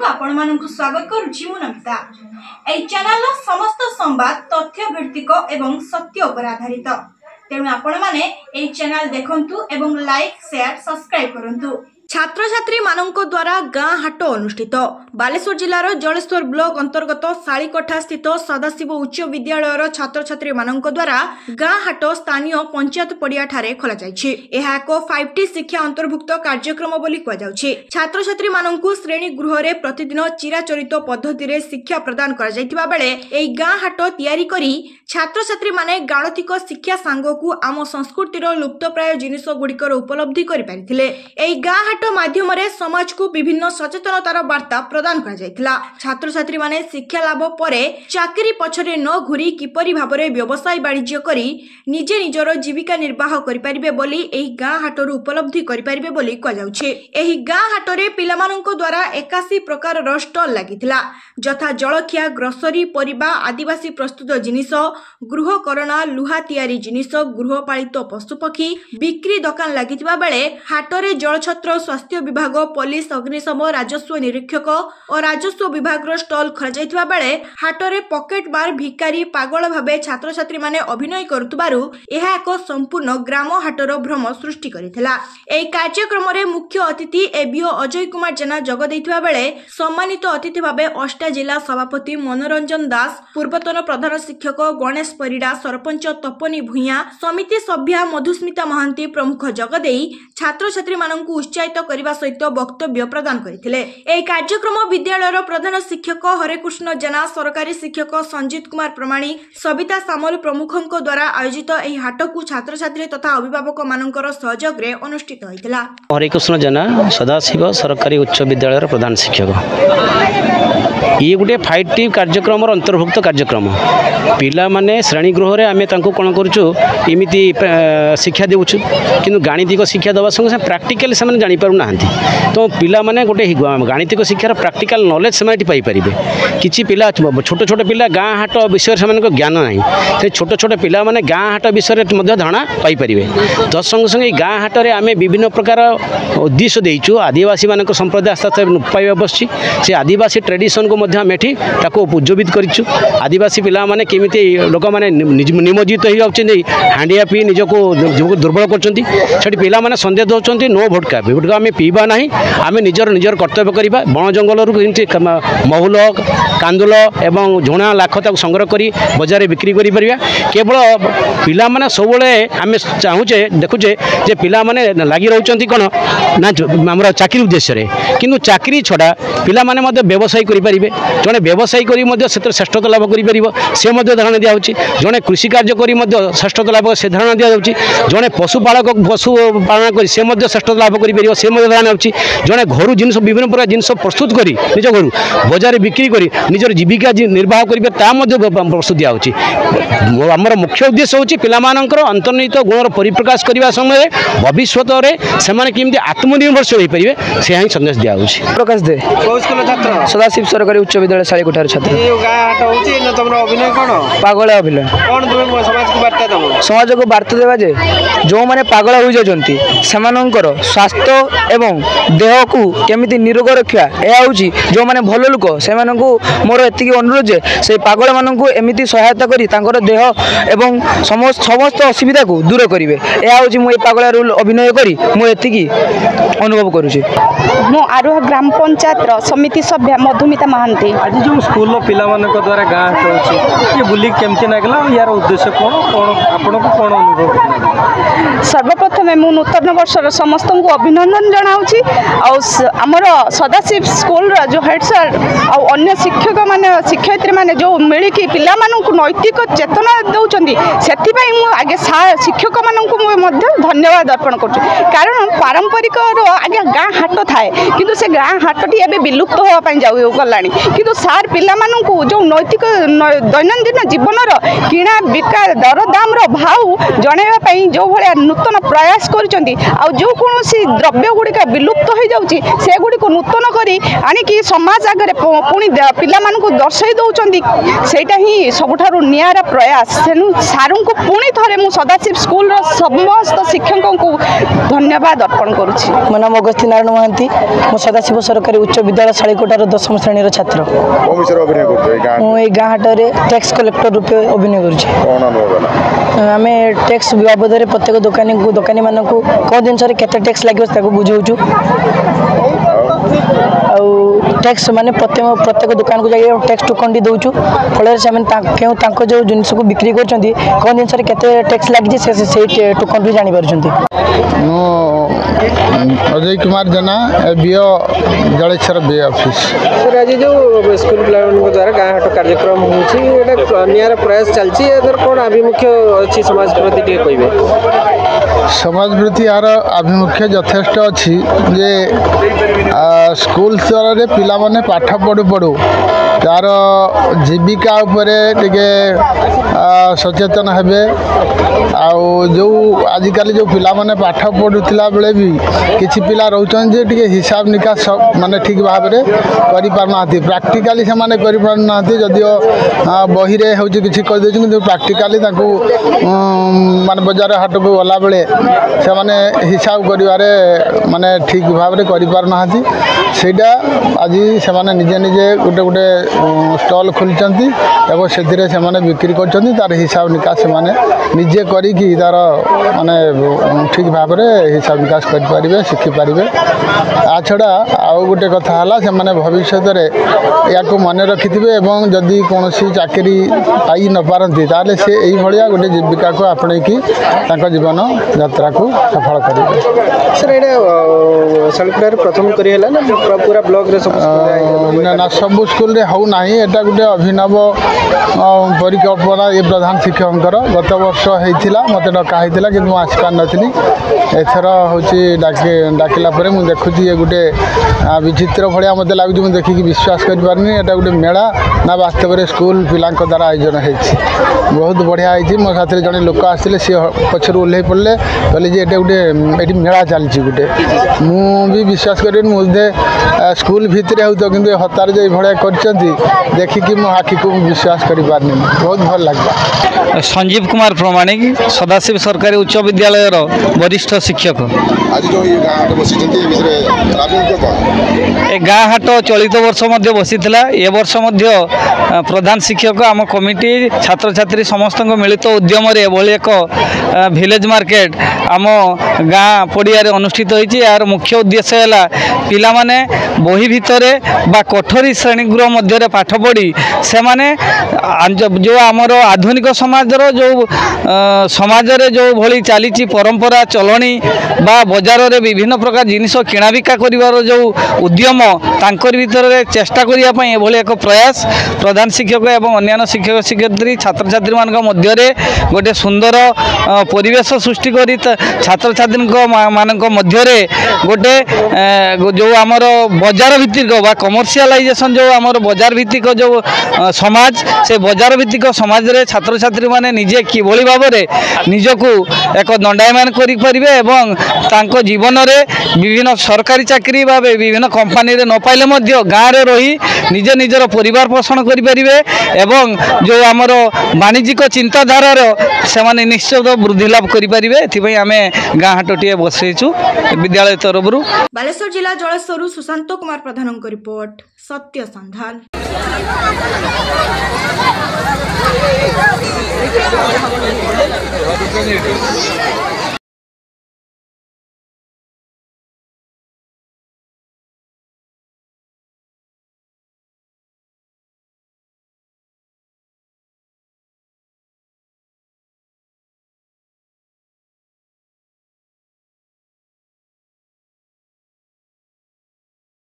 को आपण मानकु स्वागत करूची मु नमिता। एई चैनल समस्त संवाद तथ्य भित्तिक एवं सत्य उपर आधारित। तेणु आपण माने एई चैनल देखंतु एवं लाइक शेयर सब्सक्राइब करंतु। छात्र छात्री मानक द्वारा गाँ हाट अनुष्ठित बालेश्वर जिलार जलेश्वर ब्लॉक अंतर्गत शालीकोठा स्थित सदाशिव उच्च विद्यालयर छात्र छात्री मानक द्वारा गाँ हाट स्थानीय पंचायत पड़िया ठारे खोला जायछि। एहा एक 5T शिक्षा अंतर्भुक्त कार्यक्रम बोली कुआ जाउछि। छात्र छात्री मानकु श्रेणी गृह रे प्रतिदिन चिराचरित पद्धति रे शिक्षा प्रदान करा जायतिबा बेले एई गाँ हाट तयारी करी छात्र छात्री माने गाणितिक शिक्षा सांगकु आम संस्कृतिर लुप्तप्राय जिनिस गुड़िकर उपलब्धि करि पारिथिले। एई गाँ हाट माध्यम रे समाज को विभिन्न सचेतनतार वार्ता प्रदान करा जायतिला। छात्र छात्री माने शिक्षा लाभ परे चाकरी पछरे न घुरी किपरि भाबरे व्यवसाय वाणिज्य करी निजे निजर जीविका निर्वाह करि परिबे बोली एही गाँ हाटरु उपलब्धि करि परिबे बोली कुआ जाउछि। एही गाँ हाटरे पिलामानंक द्वारा 81 प्रकार स्टल लागितिला, जथा जलखिया, ग्रोसरी, परिबा, आदिवासी प्रस्तुत जिनिस, गृहकरणा, लुहा तयारी जिनिस, गृहपालित पशुपक्षी बिक्री दुकान लागितिबा बेले हाटरे जलछत्र, स्वास्थ्य विभाग, पुलिस, अग्निशम, राजस्व निरीक्षक और राजस्व विभाग स्टल खोला जायतिबा बेले हाटरे पॉकेट मार भिकारी पागल भाबे छात्र छात्री माने अभिनय करुतबारु एहा एक संपूर्ण ग्राम हाटर भ्रम सृष्टि करिथिला। एई कार्यक्रम रे मुख्य अतिथि एबीओ अजय कुमार जेना जग दैथिबा बेले सम्मानित अतिथि भाबे अष्टा जिला सभापति मनोरंजन दास, पूर्वतन प्रधान शिक्षक गणेश परिडा, सरपंच तपनी भुइया, समिति सभ्या मधुस्मिता महांती प्रमुख जग देई छात्र छात्री माननकु उत्साहित करने सहित वक्तव्य प्रदान करथिले। एई कार्यक्रम विद्यालयर प्रधान शिक्षक हरेकृष्ण जेना, सरकारी शिक्षक संजीत कुमार प्रमाणी, सविता सामल प्रमुखों द्वारा आयोजित एई हाटकु छात्र छात्री तथा अभिभावक मानकर सहयोग रे अनुष्ठित होइतिला। हरेकृष्ण जेना सदाशिव सरकारी उच्च विद्यालयर प्रधान शिक्षक। ये गोटे 5T कार्यक्रम अंतर्भुक्त कार्यक्रम। पिला माने श्रेणी गृह रे आमे तांको कोन करछु इमिति शिक्षा देउछु, किंतु गाणितिक शिक्षा दवा संगे प्रैक्टिकल से माने जानि पारु नाहंती। तो पिला माने गोटे गाणितिक शिक्षार प्रैक्टिकल नॉलेज से माने पाई परिबे। किछि पिला छोट छोट पिला गाँ हाट विषय से माने ज्ञान नाही, से छोट छोट पिला माने गाँ हाट विषय रे मध्य धारणा पाई परिबे। तो संगे संगे गाँ हाट रे आमे विभिन्न प्रकार उद्देश्य देइछु। आदिवासी मानक संप्रदाय आस्ते पाइबा बसछि, से आदिवासी ट्रेडिशन को मध्य आमे एठी ताको उपजीवित करिछु। आदिवासी पिला माने केमिति लोक माने निमज्जित हो जाउछन्ती, हांडिया पी निजको दुर्बल करछन्ती। सेठी पिला माने संदेह दउछन्ती नो भोटका भोटका आमे पीबा नाही, आमे निजर कर्तव्य करिबा। बण जंगल रु महुल, कांदुल एवं झुणा लाख ताको संग्रह करी बाजार बिक्री करि परिबा। केवल पिला माने सबले आमे चाहुचे देखुचे जे पिला माने लागि रहउछन्ती कोन ना हमर चाकरी उद्देश्य रे, किंतु चाकरी छडा पिला माने मध्य व्यवसाय करि परिबे। जने व्यवसाय करी मध्य सेतर श्रेष्ठता लाभ करि परिबो, से मध्य धारणा दिया होछि। जने कृषि कार्य करी मध्य श्रेष्ठता लाभ से धारणा दिया होछि। जने पशुपालक पशु पालन करी से मध्य श्रेष्ठता लाभ करि परिबो, से मध्य धारणा होछि। जने घरु जिनिस विभिन्न प्रकार जिनिस प्रस्तुत करी निज घरु बाजार बिक्री करी निजर जीविका निर्वाह करिबे, ता मध्य प्रस्तुत दिया होछि। हमर मुख्य उद्देश्य होछि पिला मानकर अंतर्निहित गुणर परिप्रकाश करबा समय भविष्यत रे सेमाने केमि आत्मनिर्भरशील होई परिबे, से ही संदेश दिया होछि। प्रकाश दे को स्कूल छात्र सदाशिव सरकारी उच्च विद्यालय शालीकोठार छात्र। ये गाँ हाट होछि न तमरो अभिनय कोन पागल अभिनय कोन तुम समाज को वार्ता दबो। समाज को वार्ता देवा जे जो माने पागल हो जाजंती सेमानंकर स्वास्थ्य एवं देह को केमिति निरोग रखिया ए होछि। जो माने भलो लोक सेमानंकु मोर एतिकी अनुरोध जे से पागल मानंकु एमिति सहायता करी तांकर देह एवं समस्त असुविधा को दूर करिवे। ए होछि मु ए पागल रोल अभिनय करी मु एतिकी अनुभव करूछि। मु आरोह ग्राम पंचायत समिति सभ्या मधुमिता महांती। आज जो स्कूल पिला मानक द्वारा गाँ हाट होछि, ये बुली केमति लागला, यार उद्देश्य कोन कोन आपन को कोन अनुभव। सर्वप्रथम मु नूतन वर्षर समस्त को अभिनंदन जनाउछि। आमर सदाशिव स्कूल रा जो हेड सर आ अन्य शिक्षक माने शिक्षयित्री माने जो मिलिकी पिला मानक नैतिक चेतना दउछन्ती, सेति पई मु आगे शिक्षक मानक मध्य धन्यवाद अर्पण करछु। कारण पारंपरिक रो आगे गाँ हाट थाए, किंतु से गाँ हाटटी एबे विलुप्त होवा पई जाउ गलानी। किंतु सार पिला मानक जो नैतिक दैनंदिन जीवन रो किणा बिका दर दाम रो भाव जणेवा पई जो भले नूतन प्रयास करछन्ती, आ जो कोनोसी द्रव्य गुड़िका विलुप्त हो जाउछि से गुड़िको नूतन करी आनिकी समाज आगे पुणी पिला मानक दर्शाई दउछन्ती, सेटा ही सबुठारु नियारा प्रयास। तेनु सारू को पुणी थरे मु सदाशिव स्कूल रो समस्त शिक्षकों को धन्यवाद अर्पण करुछि। मो नाम अगस्ती नारायण महांती। ମୁଁ ସଦାଶିବ ସରକାରୀ ଉଚ୍ଚ ବିଦ୍ୟାଳୟ ଶାଳିକୋଟାର 10ମ ଶ୍ରେଣୀର ଛାତ୍ର। କୋଉ ବିଷୟରେ ଅଭିନୟ କରୁଛ ଏଇ ଗାଁ? ମୁଁ ଏଇ ଗାଁ ହାଟରେ ଟ୍ୟାକ୍ସ କଲେକ୍ଟର ରୂପେ ଅଭିନୟ କରୁଛି। କଣ ଅନୁଭବ ହେଲା? ଆମେ ଟ୍ୟାକ୍ସ ବାବଦରେ ପ୍ରତ୍ୟେକ ଦୋକାନୀମାନଙ୍କୁ କେଉଁ ଜିନିଷରେ କେତେ ଟ୍ୟାକ୍ସ ଲାଗିବ ତାକୁ ବୁଝାଉଛୁ। ଆଉ ଟ୍ୟାକ୍ସ ମାନେ ପ୍ରତ୍ୟେକ ଦୋକାନକୁ ଯାଇ ଟ୍ୟାକ୍ସ ଟୋକନଟି ଦେଉଛୁ। ଫଳରେ ସେମାନେ ତାଙ୍କ ଯେଉଁ ଜିନିଷକୁ ବିକ୍ରି କରୁଛନ୍ତି କେଉଁ ଜିନିଷରେ କେତେ ଟ୍ୟାକ୍ସ ଲାଗିଛି ସେଇ ଟୋକନଟି ଜାଣିପାରୁଛନ୍ତି। ମୁଁ Ajay Kumar Jena BO Jaleswar BO office. Sir ଆଜି ଯେଉଁ ସ୍କୁଲ ପିଲାମାନଙ୍କ ଦ୍ୱାରା ଗାଁ ହାଟ କାର୍ଯ୍ୟକ୍ରମ ହେଉଛି ଏଇଟା ନିଆର ପ୍ରୟାସ ଚାଲିଛି ଏଥିରେ କ'ଣ ଆଭିମୁଖ୍ୟ ଅଛି ସମାଜ ପ୍ରତି ଟିକେ କହିବେ? ସମାଜ ପ୍ରତି ଏହାର ଆଭିମୁଖ୍ୟ ଯଥେଷ୍ଟ ଅଛି ଯେ ସ୍କୁଲ ସ୍ତରରେ ପିଲାମାନେ ପାଠ ପଢ଼ୁ ତାର ଜୀବିକା ଉପରେ ଟିକେ ସଚେତନ ହେବେ। ଆଉ ଯେଉଁ ଆଜିକାଲି ଯେଉଁ ପିଲାମାନେ ପାଠ ପଢ଼ୁଥିଲା ବେଳେ ବି କିଛି ପିଲା ରହୁଛନ୍ତି ଯେ ଟିକେ ହିସାବ ନିକାଶ ମାନେ ଠିକ୍ ଭାବରେ କରିପାରୁନାହାନ୍ତି। ପ୍ରାକ୍ଟିକାଲି ସେମାନେ କରିପାରୁନାହାନ୍ତି। ଯଦିଓ ବହିରେ ହେଉଛି କିଛି କହିଦେଉଛନ୍ତି କିନ୍ତୁ ପ୍ରାକ୍ଟିକାଲି ତାଙ୍କୁ ମାନେ ବଜାର ହାଟକୁ ଗଲାବେଳେ ସେମାନେ ହିସାବ କରିବାରେ ମାନେ ଠିକ୍ ଭାବରେ କରିପାରୁନାହାନ୍ତି। ସେଇଟା ଆଜି ସେମାନେ ନିଜେ ଗୋଟେ ଷ୍ଟଲ୍ ଖୋଲିଛନ୍ତି ଏବଂ ସେଥିରେ ସେମାନେ ବିକ୍ରି କରୁଛନ୍ତି। ତାର ହିସାବ ନିକାଶ ସେମାନେ ନିଜେ କରିକି ତାର ମାନେ ଠିକ୍ ଭାବରେ ହିସାବ ନିକାଶ କରିପାରିବେ, ଶିଖିପାରିବେ। ତା ଛଡ଼ା ଆଉ ଗୋଟେ କଥା ହେଲା ସେମାନେ ଭବିଷ୍ୟତରେ ଏହାକୁ ମନେ ରଖିଥିବେ ଏବଂ ଯଦି କୌଣସି ଚାକିରି ପାଇ ନପାରନ୍ତି ତାହେଲେ ସେ ଏଇଭଳିଆ ଗୋଟେ ଜୀବିକାକୁ ଆପଣେଇକି ତାଙ୍କ ଜୀବନ ଯାତ୍ରାକୁ ସଫଳ କରିବେ। ସାର୍ ଏଇଟା ଶାଳିକୋଟାରେ ପ୍ରଥମ କରି ହେଲା ନା ପୁରା ବ୍ଲକରେ ନା ସବୁ ସ୍କୁଲରେ ହେଉନାହିଁ। ଏଇଟା ଗୋଟେ ଅଭିନବ ପରିକଳ୍ପନା ଏ ପ୍ରଧାନ ଶିକ୍ଷକଙ୍କର। ଗତ ବର୍ଷ ହେଇଥିଲା, ମୋତେ ଡକା ହେଇଥିଲା କିନ୍ତୁ ମୁଁ ଆସିପାରିନଥିଲି। ଏଥର ହେଉଛି ଡାକିଲା ପରେ ମୁଁ ଦେଖୁଛି ଏ ଗୋଟେ ବିଚିତ୍ର ଭଳିଆ ମୋତେ ଲାଗୁଛି। ମୁଁ ଦେଖିକି ବିଶ୍ୱାସ କରିପାରୁନି ଏଇଟା ଗୋଟେ ମେଳା ନା ବାସ୍ତବରେ ସ୍କୁଲ ପିଲାଙ୍କ ଦ୍ୱାରା ଆୟୋଜନ ହେଇଛି। ବହୁତ ବଢ଼ିଆ ହେଇଛି। ମୋ ସାଥିରେ ଜଣେ ଲୋକ ଆସିଥିଲେ, ସିଏ ପଛରୁ ଓହ୍ଲେଇ ପଡ଼ିଲେ, କହିଲେ ଯେ ଏଇଟା ଗୋଟେ ଏଠି ମେଳା ଚାଲିଛି ଗୋଟେ। ମୁଁ ବି ବିଶ୍ୱାସ କରିବିନି, ମୁଁ ବୋଧେ ସ୍କୁଲ ଭିତରେ ହେଉଥିବ କିନ୍ତୁ ଏ ହତାରେ ଯେ ଏଇଭଳିଆ କରିଛନ୍ତି ଦେଖିକି ମୋ ଆଖିକୁ ବିଶ୍ୱାସ କରିପାରିନି। ବହୁତ ଭଲ ଲାଗିଲା। संजीव कुमार प्रमाणिक सदाशिव सरकारी उच्च विद्यालयर वरिष्ठ शिक्षक। आज जो ये गाँ हाट बसिଛନ୍ତି ଏ ବିଷୟରେ ଆଭିମୁଖ୍ୟ କ'ଣ? ए गाँ हाट चलित वर्ष मध्य बसीथिला। ए वर्ष मध्य प्रधान शिक्षक आम कमिटी छात्र छात्री समस्त मिलित उद्यम एभली एक विलेज मार्केट आम गाँ पड़िया अनुष्ठित होती। यार मुख्य उद्देश्य है पिला माने बही भितर बा कोठरी श्रेणीगृह मध्य पाठ पढ़ी से माने जो आमर आधुनिक समाजर जो समाज जो भली चली परंपरा चलनी बा बजार रे विभिन्न प्रकार जिनिस किणा बिका करिवार जो उद्यम तांकर भीतर चेष्टा करिया पई एभली एक प्रयास प्रधान शिक्षक एवं अन्य शिक्षक शिक्षयित्री छात्र छात्री मान मध्य गोटे सुंदर परिवेश सृष्टि करी छात्र छात्री मानक मध्य गोटे जो आमर बजार भित्तिक बा कमर्शियलाइजेशन जो आमर बजार भित्तिक जो समाज से बजार भित्तिक समाज रे छात्र छात्री माने निजे किभली भाव में निजको एक दंडायमान करि परिबे एवं तांको जीवन रे विभिन्न सरकारी चाकरी बा विभिन्न कंपनी रे न पाइले मध्य गाँव रे रही निजे निजर परिवार पोषण करि परिबे एवं जो आमर वाणिज्यिक चिंताधारार से माने निश्चित वृद्धि लाभ करि परिबे। एथिपई आमे गाँ हाटटिए बसैछु विद्यालय तरफ। बालेश्वर जिला जलेश्वरु सुशांत कुमार प्रधान रिपोर्ट सत्य संधान।